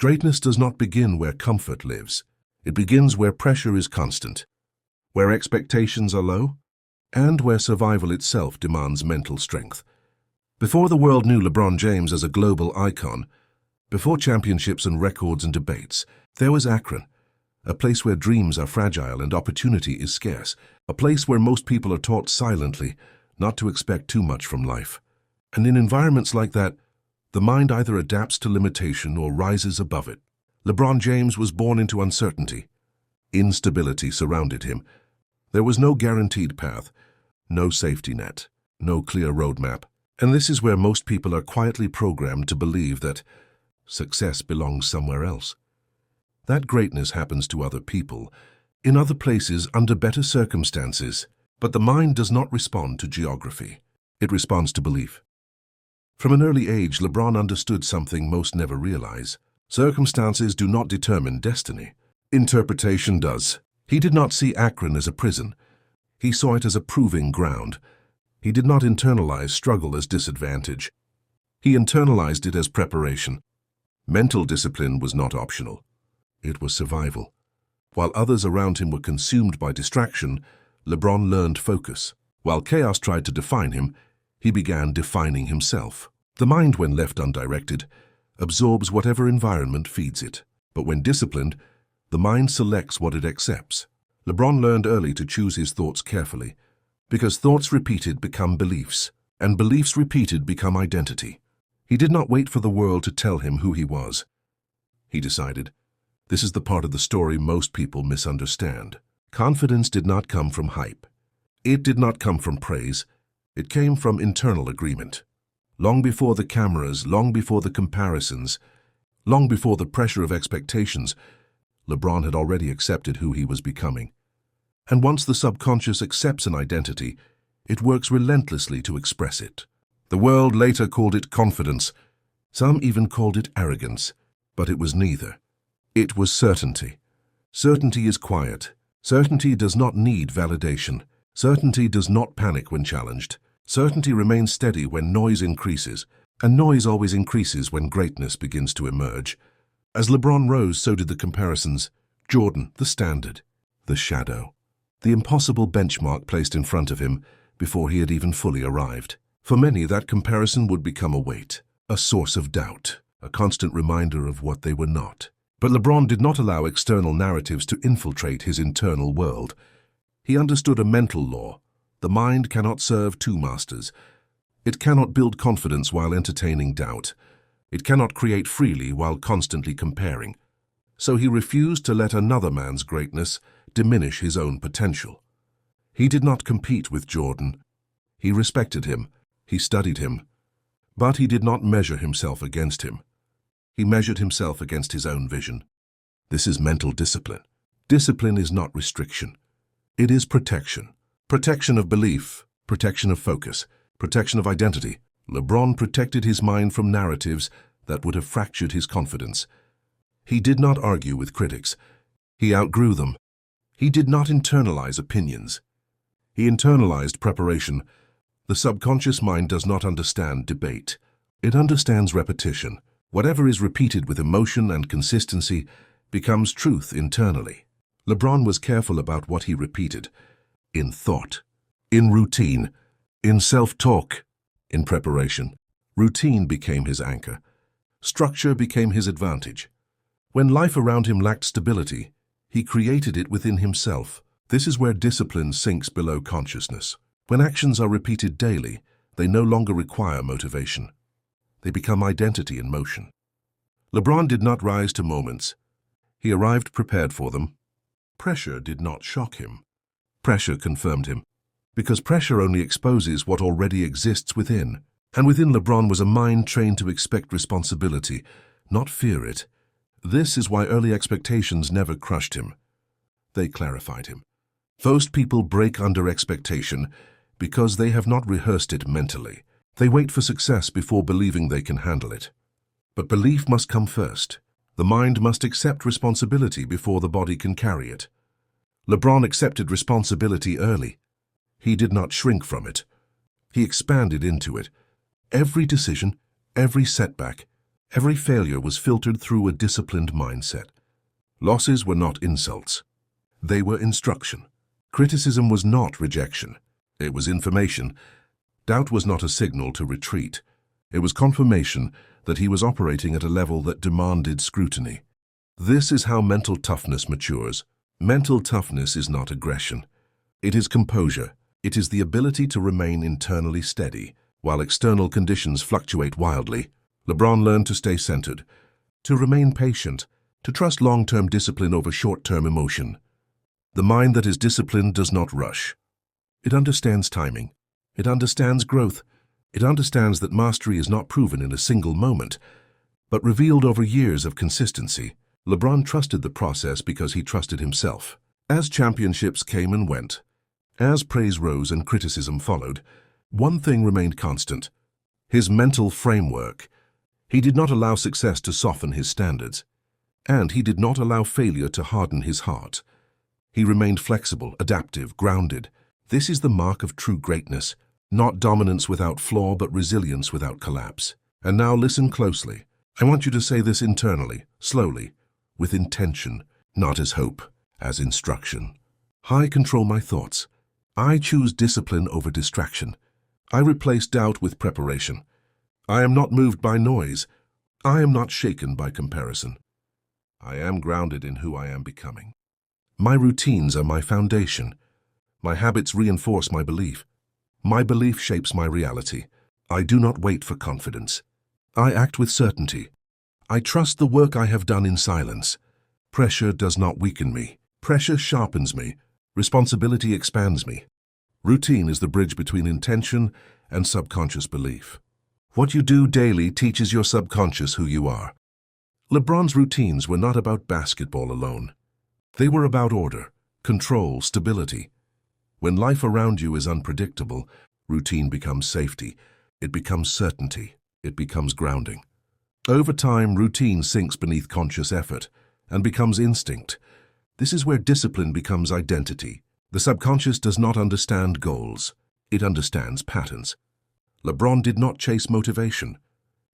Greatness does not begin where comfort lives. It begins where pressure is constant, where expectations are low, and where survival itself demands mental strength. Before the world knew LeBron James as a global icon, before championships and records and debates, there was Akron, a place where dreams are fragile and opportunity is scarce, a place where most people are taught silently not to expect too much from life. And in environments like that, the mind either adapts to limitation or rises above it. LeBron James was born into uncertainty. Instability surrounded him. There was no guaranteed path, no safety net, no clear roadmap. And this is where most people are quietly programmed to believe that success belongs somewhere else. That greatness happens to other people, in other places, under better circumstances. But the mind does not respond to geography. It responds to belief. From an early age, LeBron understood something most never realize. Circumstances do not determine destiny. Interpretation does. He did not see Akron as a prison. He saw it as a proving ground. He did not internalize struggle as disadvantage. He internalized it as preparation. Mental discipline was not optional. It was survival. While others around him were consumed by distraction, LeBron learned focus. While chaos tried to define him, he began defining himself. The mind, when left undirected, absorbs whatever environment feeds it. But when disciplined, the mind selects what it accepts. LeBron learned early to choose his thoughts carefully, because thoughts repeated become beliefs, and beliefs repeated become identity. He did not wait for the world to tell him who he was. He decided, this is the part of the story most people misunderstand. Confidence did not come from hype. It did not come from praise. It came from internal agreement. Long before the cameras, long before the comparisons, long before the pressure of expectations, LeBron had already accepted who he was becoming. And once the subconscious accepts an identity, it works relentlessly to express it. The world later called it confidence. Some even called it arrogance. But it was neither. It was certainty. Certainty is quiet. Certainty does not need validation. Certainty does not panic when challenged. Certainty remains steady when noise increases, and noise always increases when greatness begins to emerge. As LeBron rose, so did the comparisons. Jordan, the standard, the shadow, the impossible benchmark placed in front of him before he had even fully arrived. For many, that comparison would become a weight, a source of doubt, a constant reminder of what they were not. But LeBron did not allow external narratives to infiltrate his internal world. He understood a mental law. The mind cannot serve two masters. It cannot build confidence while entertaining doubt. It cannot create freely while constantly comparing. So he refused to let another man's greatness diminish his own potential. He did not compete with Jordan. He respected him. He studied him. But he did not measure himself against him. He measured himself against his own vision. This is mental discipline. Discipline is not restriction. It is protection. Protection of belief, protection of focus, protection of identity. LeBron protected his mind from narratives that would have fractured his confidence. He did not argue with critics. He outgrew them. He did not internalize opinions. He internalized preparation. The subconscious mind does not understand debate. It understands repetition. Whatever is repeated with emotion and consistency becomes truth internally. LeBron was careful about what he repeated. In thought, in routine, in self-talk, in preparation. Routine became his anchor. Structure became his advantage. When life around him lacked stability, he created it within himself. This is where discipline sinks below consciousness. When actions are repeated daily, they no longer require motivation. They become identity in motion. LeBron did not rise to moments. He arrived prepared for them. Pressure did not shock him. Pressure confirmed him, because pressure only exposes what already exists within. And within LeBron was a mind trained to expect responsibility, not fear it. This is why early expectations never crushed him. They clarified him. Most people break under expectation because they have not rehearsed it mentally. They wait for success before believing they can handle it. But belief must come first. The mind must accept responsibility before the body can carry it. LeBron accepted responsibility early. He did not shrink from it. He expanded into it. Every decision, every setback, Every failure was filtered through a disciplined mindset. Losses were not insults. They were instruction. Criticism was not rejection. It was information. Doubt was not a signal to retreat. It was confirmation that he was operating at a level that demanded scrutiny. This is how mental toughness matures. Mental toughness is not aggression. It is composure. It is the ability to remain internally steady while external conditions fluctuate wildly. LeBron learned to stay centered, to remain patient, to trust long-term discipline over short-term emotion. The mind that is disciplined does not rush. It understands timing. It understands growth. It understands that mastery is not proven in a single moment, but revealed over years of consistency. LeBron trusted the process because he trusted himself. As championships came and went, as praise rose and criticism followed, one thing remained constant: his mental framework. He did not allow success to soften his standards, and he did not allow failure to harden his heart. He remained flexible, adaptive, grounded. This is the mark of true greatness, not dominance without flaw, but resilience without collapse. And now listen closely. I want you to say this internally, slowly, with intention, not as hope, as instruction. I control my thoughts. I choose discipline over distraction. I replace doubt with preparation. I am not moved by noise. I am not shaken by comparison. I am grounded in who I am becoming. My routines are my foundation. My habits reinforce my belief. My belief shapes my reality. I do not wait for confidence. I act with certainty. I trust the work I have done in silence. Pressure does not weaken me. Pressure sharpens me. Responsibility expands me. Routine is the bridge between intention and subconscious belief. What you do daily teaches your subconscious who you are. LeBron's routines were not about basketball alone. They were about order, control, stability. When life around you is unpredictable, routine becomes safety. It becomes certainty. It becomes grounding. Over time, routine sinks beneath conscious effort and becomes instinct. This is where discipline becomes identity. The subconscious does not understand goals. It understands patterns. LeBron did not chase motivation.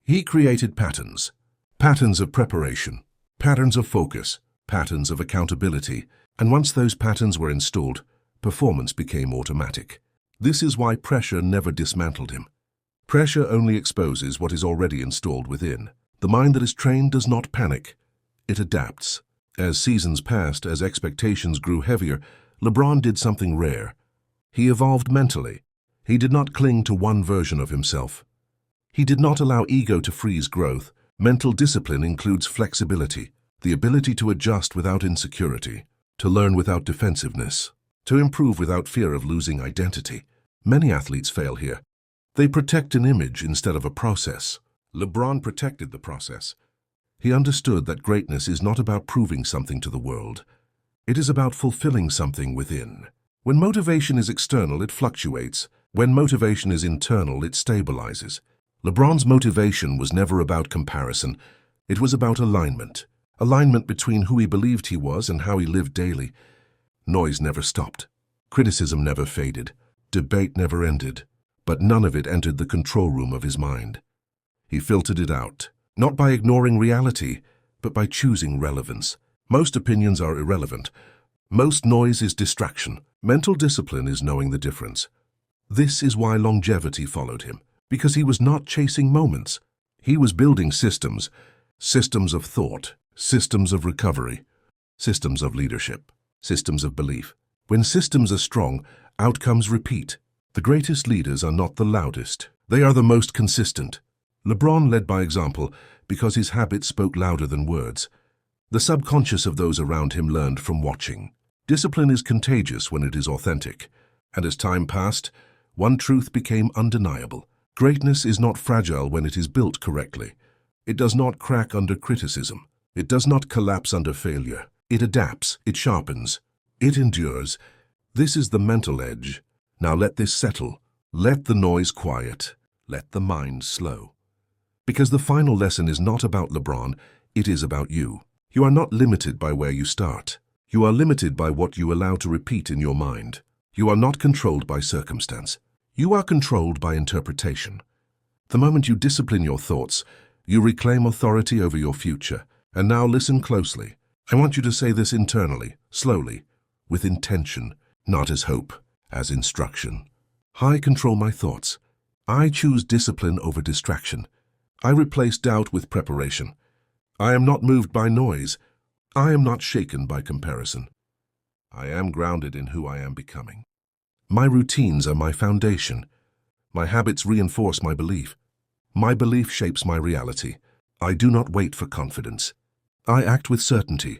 He created patterns. Patterns of preparation, patterns of focus, patterns of accountability. And once those patterns were installed, performance became automatic. This is why pressure never dismantled him. Pressure only exposes what is already installed within. The mind that is trained does not panic. It adapts. As seasons passed, as expectations grew heavier, LeBron did something rare. He evolved mentally. He did not cling to one version of himself. He did not allow ego to freeze growth. Mental discipline includes flexibility, the ability to adjust without insecurity, to learn without defensiveness, to improve without fear of losing identity. Many athletes fail here. They protect an image instead of a process. LeBron protected the process. He understood that greatness is not about proving something to the world. It is about fulfilling something within. When motivation is external, it fluctuates. When motivation is internal, it stabilizes. LeBron's motivation was never about comparison. It was about alignment. Alignment between who he believed he was and how he lived daily. Noise never stopped. Criticism never faded. Debate never ended. But none of it entered the control room of his mind. He filtered it out, not by ignoring reality, but by choosing relevance. Most opinions are irrelevant. Most noise is distraction. Mental discipline is knowing the difference. This is why longevity followed him, because he was not chasing moments. He was building systems, systems of thought, systems of recovery, systems of leadership, systems of belief. When systems are strong, outcomes repeat. The greatest leaders are not the loudest. They are the most consistent. LeBron led by example because his habits spoke louder than words. The subconscious of those around him learned from watching. Discipline is contagious when it is authentic. And as time passed, one truth became undeniable. Greatness is not fragile when it is built correctly. It does not crack under criticism. It does not collapse under failure. It adapts, it sharpens, it endures. This is the mental edge. Now let this settle. Let the noise quiet. Let the mind slow. Because the final lesson is not about LeBron, it is about you. You are not limited by where you start. You are limited by what you allow to repeat in your mind. You are not controlled by circumstance. You are controlled by interpretation. The moment you discipline your thoughts, You reclaim authority over your future. And now listen closely. I want you to say this internally, slowly, with intention, not as hope, as instruction. I control my thoughts. I choose discipline over distraction. I replace doubt with preparation. I am not moved by noise. I am not shaken by comparison. I am grounded in who I am becoming. My routines are my foundation. My habits reinforce my belief. My belief shapes my reality. I do not wait for confidence. I act with certainty.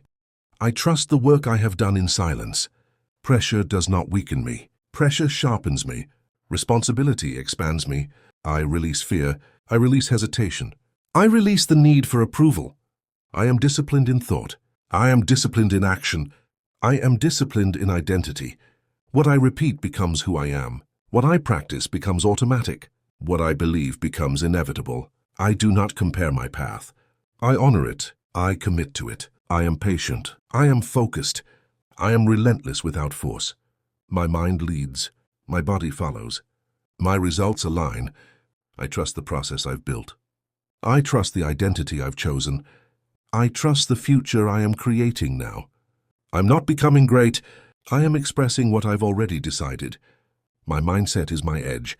I trust the work I have done in silence. Pressure does not weaken me. Pressure sharpens me. Responsibility expands me. I release fear. I release hesitation. I release the need for approval. I am disciplined in thought. I am disciplined in action. I am disciplined in identity. What I repeat becomes who I am. What I practice becomes automatic. What I believe becomes inevitable. I do not compare my path. I honor it. I commit to it. I am patient. I am focused. I am relentless without force. My mind leads. My body follows. My results align. I trust the process I've built. I trust the identity I've chosen. I trust the future I am creating now. I'm not becoming great. I am expressing what I've already decided. My mindset is my edge.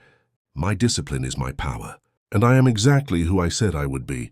My discipline is my power. And I am exactly who I said I would be.